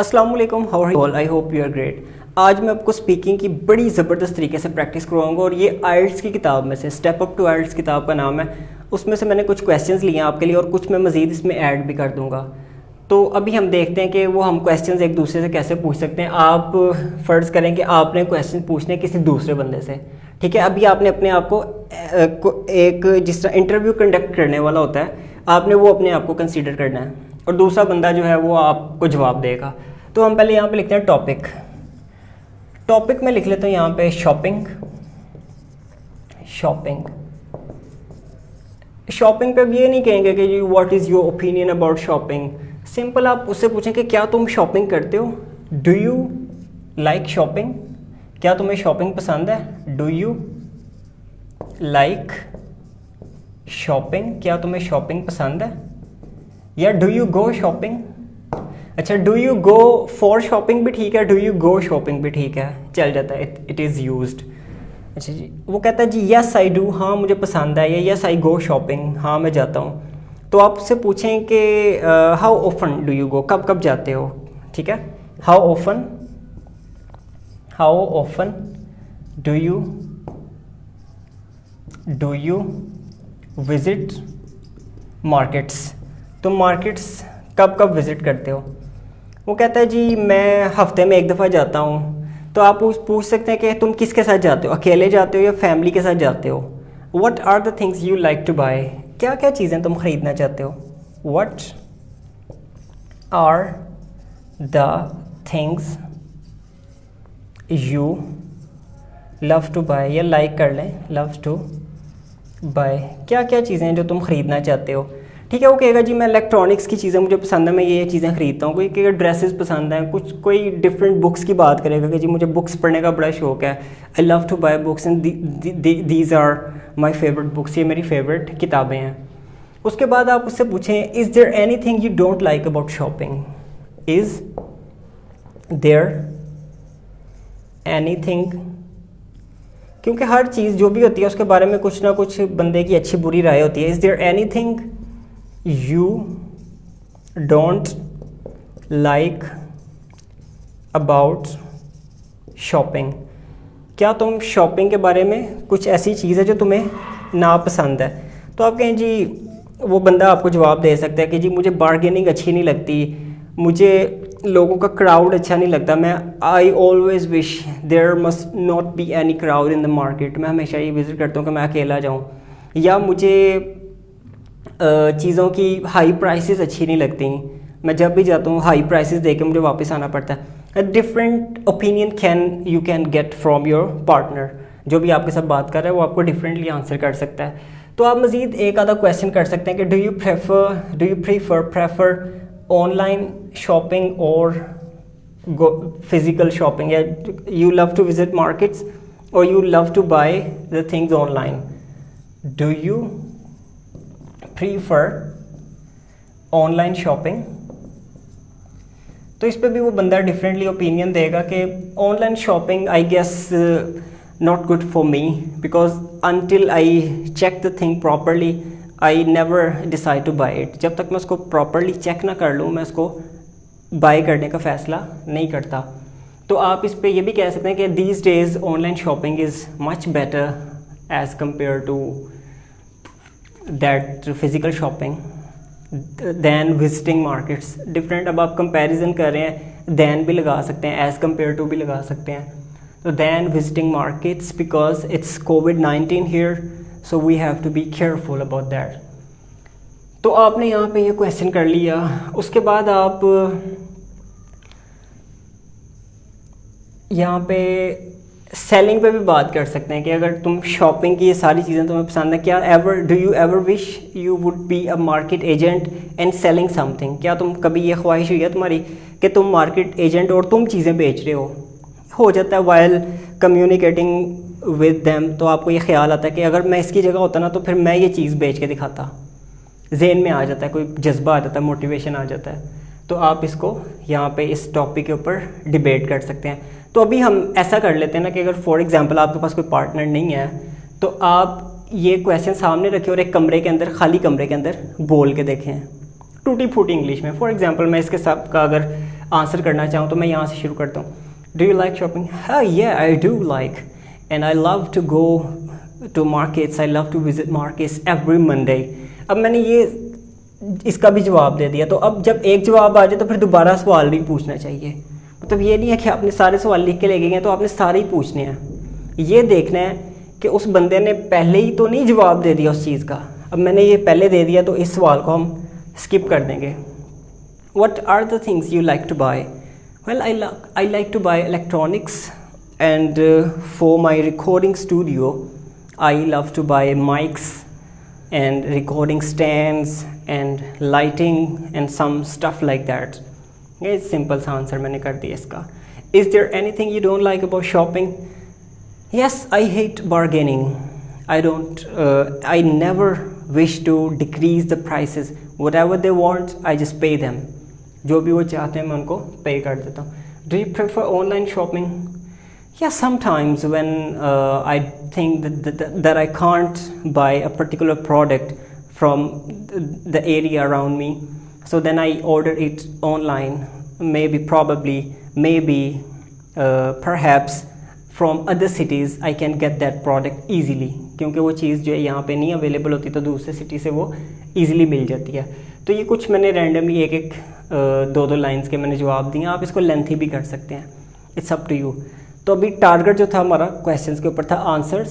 अस्सलाम वालेकुम, how are you all? I hope you are great. आज मैं आपको स्पीकिंग की बड़ी ज़बरदस्त तरीके से प्रैक्टिस करवाऊंगा और ये आइल्स की किताब में से स्टेप अप टू आइल्स किताब का नाम है। उसमें से मैंने कुछ क्वेश्चंस लिए हैं आपके लिए और कुछ मैं मज़ीद इसमें ऐड भी कर दूंगा। तो अभी हम देखते हैं कि वो हम क्वेश्चंस एक दूसरे से कैसे पूछ सकते हैं। आप फ़र्ज़ करें कि आपने क्वेश्चन पूछने किसी दूसरे बंदे से, ठीक है। अभी आपने अपने आप को एक जिस तरह इंटरव्यू कंडक्ट करने वाला होता है, आपने वो अपने आप को कंसीडर करना है और दूसरा बंदा जो है वो आपको जवाब देगा। तो हम पहले यहाँ पे लिखते हैं टॉपिक में लिख लेते हैं यहाँ पे शॉपिंग पे अब ये नहीं कहेंगे कि जी what is your opinion about shopping. Simple आप उससे पूछें कि क्या तुम शॉपिंग करते हो, डू यू लाइक शॉपिंग, क्या तुम्हें शॉपिंग पसंद है, डू यू लाइक शॉपिंग, क्या तुम्हें शॉपिंग पसंद है, या डू यू गो शॉपिंग। अच्छा, do you go for shopping भी ठीक है, डू यू गो शॉपिंग भी ठीक है, चल जाता है, इट इज़ यूज्ड। अच्छा जी, वो कहता है जी यस आई डू, हाँ मुझे पसंद है, या यस आई गो शॉपिंग, हाँ मैं जाता हूँ। तो आप उससे पूछें कि how often do you go, कब कब जाते हो, ठीक है। How often do you visit markets, तुम मार्केट्स कब कब विज़िट करते हो। वो कहता है जी मैं हफ्ते में एक दफ़ा जाता हूँ। तो आप पूछ सकते हैं कि तुम किसके साथ जाते हो, अकेले जाते हो या फैमिली के साथ जाते हो। What are the things you like to buy, क्या क्या चीज़ें तुम ख़रीदना चाहते हो। What are the things you love to buy, या लाइक कर लें लव टू बाय, क्या क्या चीज़ें जो तुम ख़रीदना चाहते हो, ठीक है। वो कहेगा जी मैं इलेक्ट्रॉनिक्स की चीज़ें मुझे पसंद है, मैं ये चीज़ें खरीदता हूँ। कोई कहेगा ड्रेसेस पसंद हैं, कोई डिफरेंट बुक्स की बात करेगा कि जी मुझे बुक्स पढ़ने का बड़ा शौक है, I love to buy books and these are my favourite books, ये मेरी फेवरेट किताबें हैं। उसके बाद आप उससे पूछें is there anything you don't like about shopping, is there anything, क्योंकि हर चीज़ जो भी होती है उसके बारे में कुछ ना कुछ बंदे की अच्छी बुरी राय होती है। Is there anything you don't like about shopping, क्या तुम शॉपिंग के बारे में कुछ ऐसी चीज़ है जो तुम्हें नापसंद है। तो आप कहें जी, वो बंदा आपको जवाब दे सकता है कि जी मुझे बार्गेनिंग अच्छी नहीं लगती, मुझे लोगों का क्राउड अच्छा नहीं लगता, मैं I always wish there must not be any crowd in the market, मैं हमेशा ये विज़िट करता हूँ कि मैं अकेला जाऊँ, या मुझे चीज़ों की हाई प्राइसेस अच्छी नहीं लगती, मैं जब भी जाता हूँ हाई प्राइसेस दे के मुझे वापस आना पड़ता है। Different opinion you can get from your partner, जो भी आपके साथ बात कर रहा है वो आपको डिफरेंटली आंसर कर सकता है। तो आप मज़ीद एक आधा क्वेश्चन कर सकते हैं कि do you prefer online shopping और फिज़िकल शॉपिंग, या you love to visit markets और you love to buy the things online, do you prefer online shopping. तो इस पे भी वो बंदा डिफरेंटली ओपिनियन देगा कि online shopping I guess not good for me because until I check the thing properly I never decide to buy it, जब तक मैं उसको प्रॉपरली चेक ना कर लूँ मैं उसको बाय करने का फ़ैसला नहीं करता। तो आप इस पे ये भी कह सकते हैं कि these days online shopping is much better as compare to that physical shopping than visiting markets. Different अब आप कंपैरिजन कर रहे हैं, दैन भी लगा सकते हैं, एज़ कम्पेयर टू भी लगा सकते हैं। तो than visiting markets because it's COVID-19 here, so we have to be careful about that. तो आपने यहाँ पे ये क्वेश्चन कर लिया। उसके बाद आप यहाँ पे सेलिंग पे भी बात कर सकते हैं कि अगर तुम शॉपिंग की ये सारी चीज़ें तुम्हें पसंद है, क्या do you ever wish you would be a market agent and selling something, क्या तुम कभी ये ख्वाहिश हुई है तुम्हारी कि तुम मार्केट एजेंट और तुम चीज़ें बेच रहे हो जाता है वाइल कम्युनिकेटिंग विद देम। तो आपको ये ख्याल आता है कि अगर मैं इसकी जगह होता ना तो फिर मैं ये चीज़ बेच के दिखाता, ज़हन में आ जाता है, कोई जज्बा आ जाता है, मोटिवेशन आ जाता है। तो आप इसको यहाँ पे इस टॉपिक के ऊपर डिबेट कर सकते हैं। तो अभी हम ऐसा कर लेते हैं ना कि अगर फॉर एग्जांपल आपके पास कोई पार्टनर नहीं है तो आप ये क्वेश्चन सामने रखें और एक कमरे के अंदर, खाली कमरे के अंदर बोल के देखें टूटी फूटी इंग्लिश में। फॉर एग्जांपल मैं इसके साथ का अगर आंसर करना चाहूँ तो मैं यहाँ से शुरू करता हूँ। Do you like shopping? हाँ, yeah, I do like and I love to go to markets. I love to visit markets every Monday. अब मैंने ये इसका भी जवाब दे दिया, तो अब जब एक जवाब आ जाए तो फिर दोबारा सवाल नहीं पूछना चाहिए। मतलब ये नहीं है कि आपने सारे सवाल लिख के ले गए हैं तो आपने सारे ही पूछने हैं। ये देखना है कि उस बंदे ने पहले ही तो नहीं जवाब दे दिया उस चीज़ का। अब मैंने ये पहले दे दिया तो इस सवाल को हम स्किप कर देंगे। What are the things you like to buy? Well, I like to buy electronics, and for my recording studio, I love to buy mics and recording stands and lighting and some stuff like that. ये simple सा answer मैंने कर दिया इसका। Is there anything you don't like about shopping? Yes, I hate bargaining. I never wish to decrease the prices. Whatever they want, I just pay them. जो भी वो चाहते हैं मैं उनको पे कर देता हूँ। Do you prefer online shopping? Yeah, sometimes when I think that I can't buy a particular product from the area around me, so then I order it online. Maybe, perhaps from other cities I can get that product easily, क्योंकि वो चीज़ जो है यहाँ पे नहीं available होती तो दूसरे सिटी से वो ईज़िली मिल जाती है। तो ये कुछ मैंने रैंडमली एक दो लाइंस के मैंने जवाब दिए। आप इसको लेंथी भी कर सकते हैं, इट्स अप टू यू। तो अभी टारगेट जो था हमारा क्वेश्चंस के ऊपर था आंसर्स।